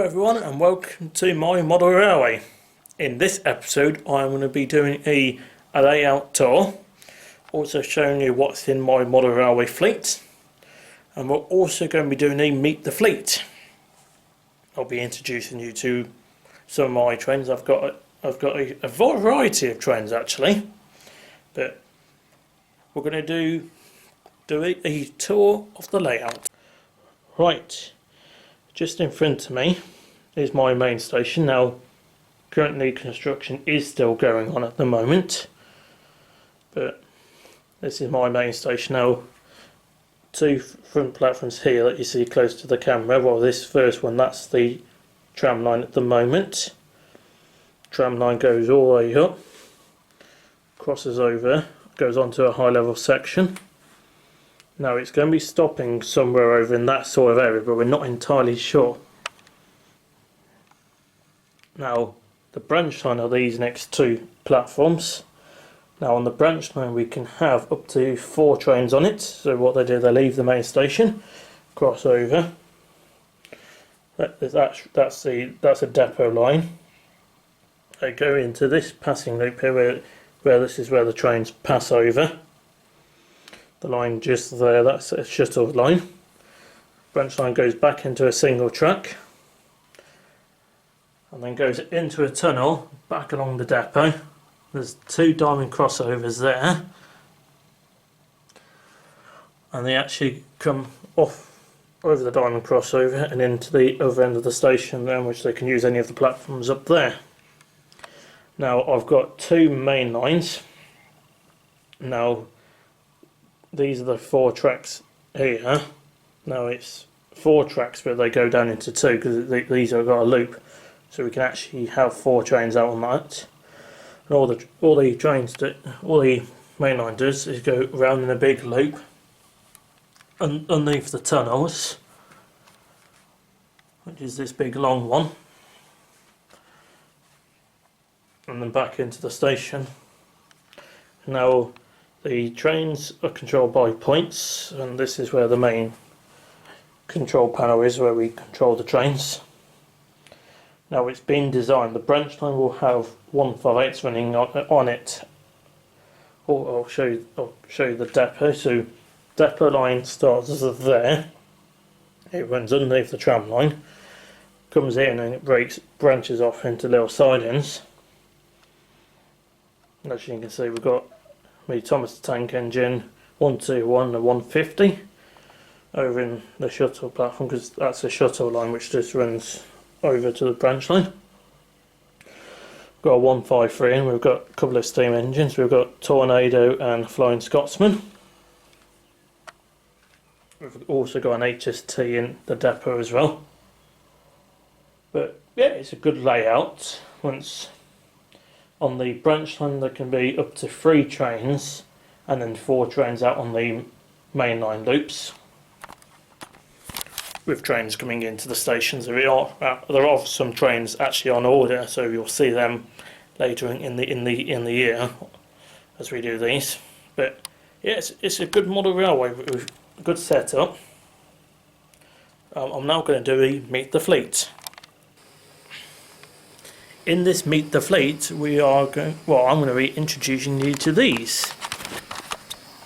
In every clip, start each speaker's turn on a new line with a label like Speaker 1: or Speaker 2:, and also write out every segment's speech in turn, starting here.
Speaker 1: everyone and welcome to my model railway. In this episode I'm going to be doing a layout tour, also showing you what's in my model railway fleet, and we're also going to be doing a meet the fleet. I'll be introducing you to some of my trains. I've got a variety of trains actually, but we're going to do a tour of the layout. Right. Just in front of me is my main station. Now, currently construction is still going on at the moment, but this is my main station. Now, two front platforms here that you see close to the camera. Well, this first one, that's the tram line at the moment. Tram line goes all the way up, crosses over, goes onto a high level section. Now it's going to be stopping somewhere over in that sort of area, but we're not entirely sure. Now the branch line are these next two platforms. Now on the branch line we can have up to 4 trains on it. So what they do, they leave the main station, cross over. That's a depot line. They go into this passing loop here where this is where the trains pass over. The line just there, that's a shuttle line. Branch line goes back into a single track and then goes into a tunnel back along the depot. There's 2 diamond crossovers there, and they actually come off over the diamond crossover and into the other end of the station there, which they can use any of the platforms up there. Now I've got 2 main lines. Now these are the 4 tracks here. Now it's 4 tracks, but they go down into 2 because these have got a loop, so we can actually have 4 trains out on that. And all the main line does is go round in a big loop underneath the tunnels, which is this big long one, and then back into the station. Now the trains are controlled by points, and this is where the main control panel is, where we control the trains. Now it's been designed, the branch line will have 158s running on it. I'll show you the depot. So depot line starts there, it runs underneath the tram line, comes in and it branches off into little sidings. As you can see, we've got the Thomas the Tank Engine 121 and 150 over in the shuttle platform, because that's a shuttle line which just runs over to the branch line. We've got a 153 and we've got a couple of steam engines. We've got Tornado and Flying Scotsman. We've also got an HST in the depot as well. But yeah, it's a good layout. Once on the branch line there can be up to 3 trains and then 4 trains out on the main line loops, with trains coming into the stations. There are some trains actually on order, so you'll see them later in the year as we do these. But yeah, it's a good model railway with a good setup. I'm now going to do a meet the fleet. In this meet the fleet, I'm going to be introducing you to these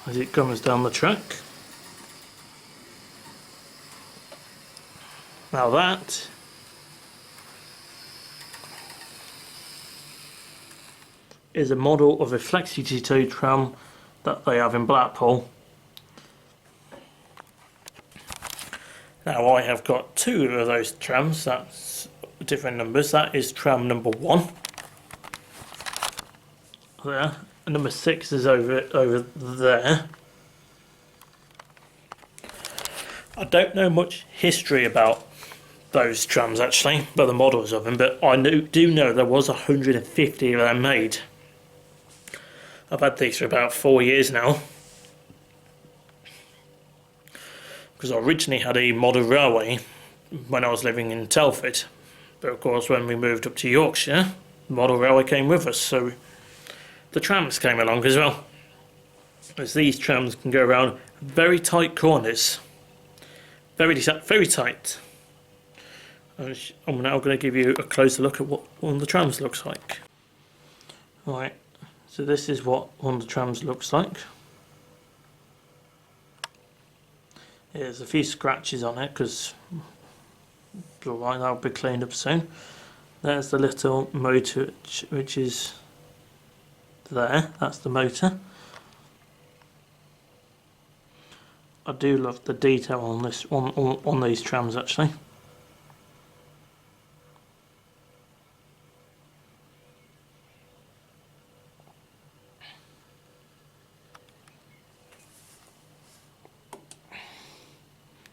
Speaker 1: as it comes down the track. Now that is a model of a Flexi T2 tram that they have in Blackpool. Now I have got 2 of those trams, that's different numbers. That is tram number 1 there, and number 6 is over there. I don't know much history about those trams actually, but the models of them, but I do know there was 150 of them made. I've had these for about 4 years now, because I originally had a model railway when I was living in Telford, but of course when we moved up to Yorkshire, the model railway came with us, so the trams came along as well, as these trams can go around very tight corners, very tight. I'm now going to give you a closer look at what one of the trams looks like. Right, so this is what one of the trams looks like. There's a few scratches on it because alright, that'll be cleaned up soon. There's the little motor which is there, that's the motor. I do love the detail on this on these trams actually.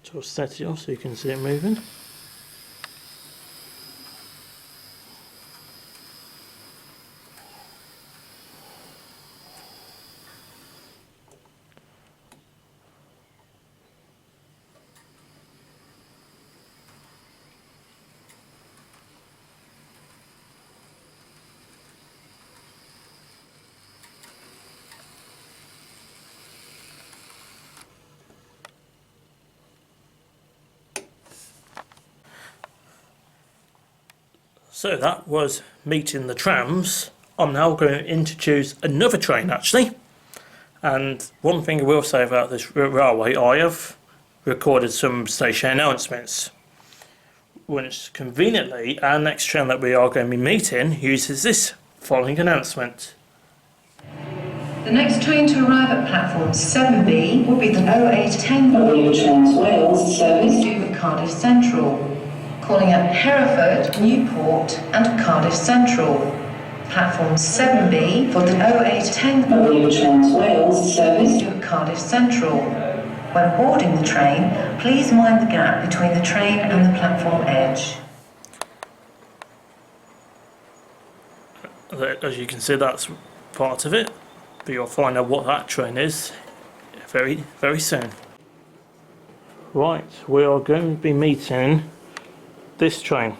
Speaker 1: So I'll set it off so you can see it moving. So that was meeting the trams. I'm now going to introduce another train actually. And one thing I will say about this railway, I have recorded some station announcements. Which conveniently, our next train that we are going to be meeting uses this following announcement.
Speaker 2: The next train to arrive at platform 7B will be the 0810 Royal Trans Wales service to Cardiff Central, calling at Hereford, Newport and Cardiff Central. Platform 7B for the 0810 Royal Trans Wales service to Cardiff Central. When boarding the train, please mind the gap between the train and the platform edge.
Speaker 1: As you can see, that's part of it, but you'll find out what that train is very, very soon. Right, we are going to be meeting this train.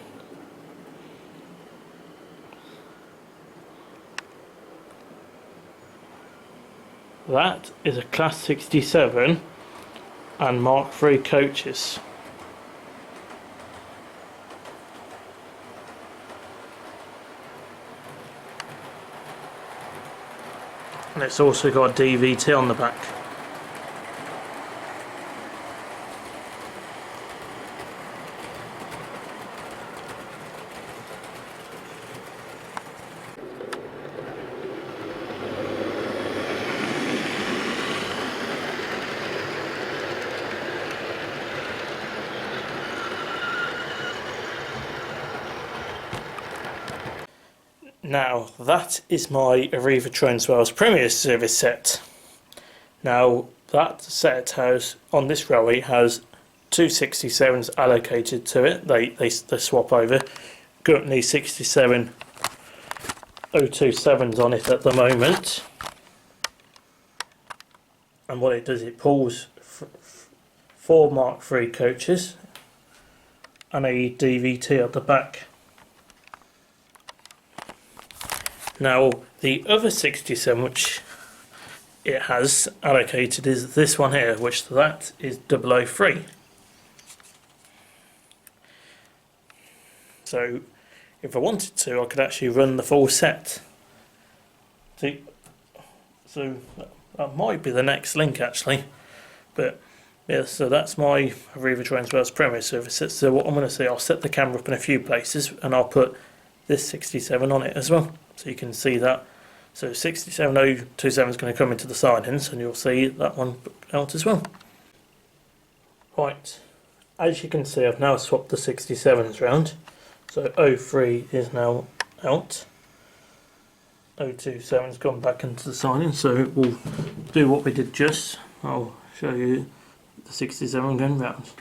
Speaker 1: That is a Class 67 and Mark III coaches. And it's also got a DVT on the back. Now that is my Arriva Transwales Premier Service set. Now that set has, on this railway, has two 67s allocated to it. They swap over. Currently 67 027s on it at the moment. And what it does, it pulls four Mark III coaches and a DVT at the back. Now the other 67 which it has allocated is this one here, which that is 003. So if I wanted to, I could actually run the full set. So that might be the next link actually, but yeah, so that's my Arriva Transwales Premier Service set. So what I'm going to say, I'll set the camera up in a few places and I'll put this 67 on it as well, so you can see that. So 67027 is going to come into the sidings and you'll see that one out as well. Right, as you can see, I've now swapped the 67s round. So 03 is now out. 027's gone back into the siding, so we'll do what we did just. I'll show you the 67 going round.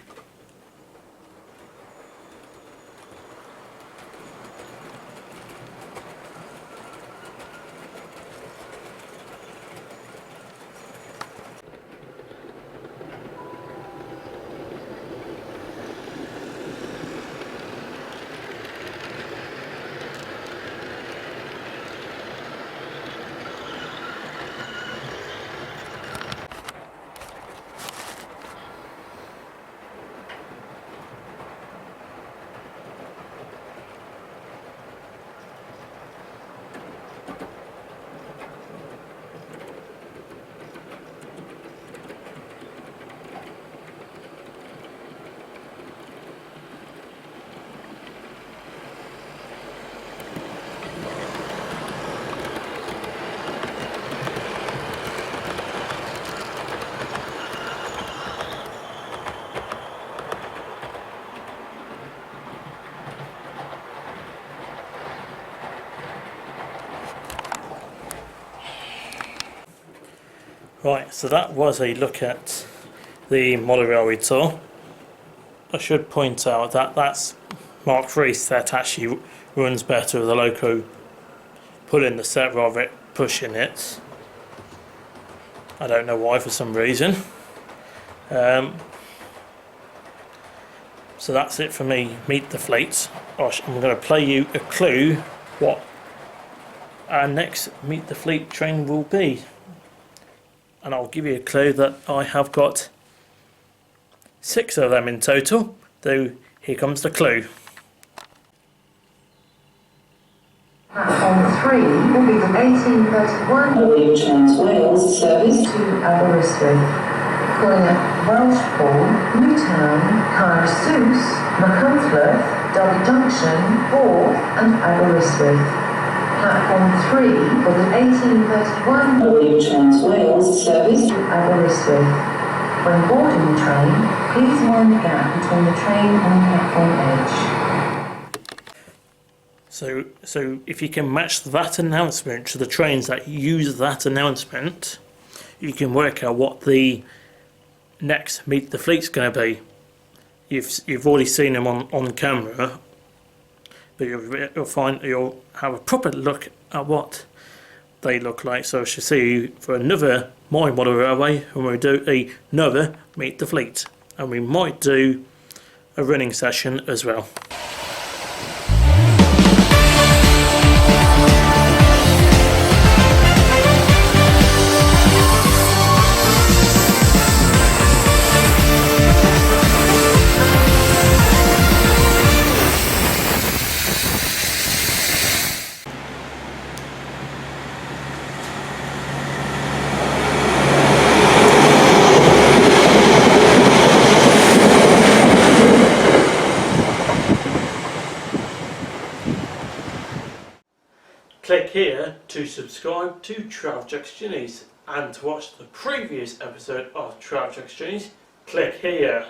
Speaker 1: Right, so that was a look at the model railway tour. I should point out that that's Mark III set actually runs better with the loco pulling the set rather than pushing it. I don't know why, for some reason. So that's it for me, Meet the Fleet. I'm going to play you a clue what our next Meet the Fleet train will be. And I'll give you a clue that I have got 6 of them in total, though here comes the clue.
Speaker 2: Platform 3 will be the 1831 Royal Trans Wales service to Aberystwyth, calling at Welshpool, Newtown, Caersus, Machynlleth, Derby Junction, Bourne and Aberystwyth. Platform 3 for the 1831 Royal Trans Wales service to Aberystwyth. When boarding the train, please mind the gap between the train and the platform edge.
Speaker 1: So if you can match that announcement to the trains that use that announcement, you can work out what the next Meet the Fleet's going to be. You've already seen them on camera, but you'll have a proper look at what they look like. So I shall see you for another My Model Railway, and we'll do another Meet the Fleet, and we might do a running session as well. Click here to subscribe to Traveljack's Journeys, and to watch the previous episode of Traveljack's Journeys, click here.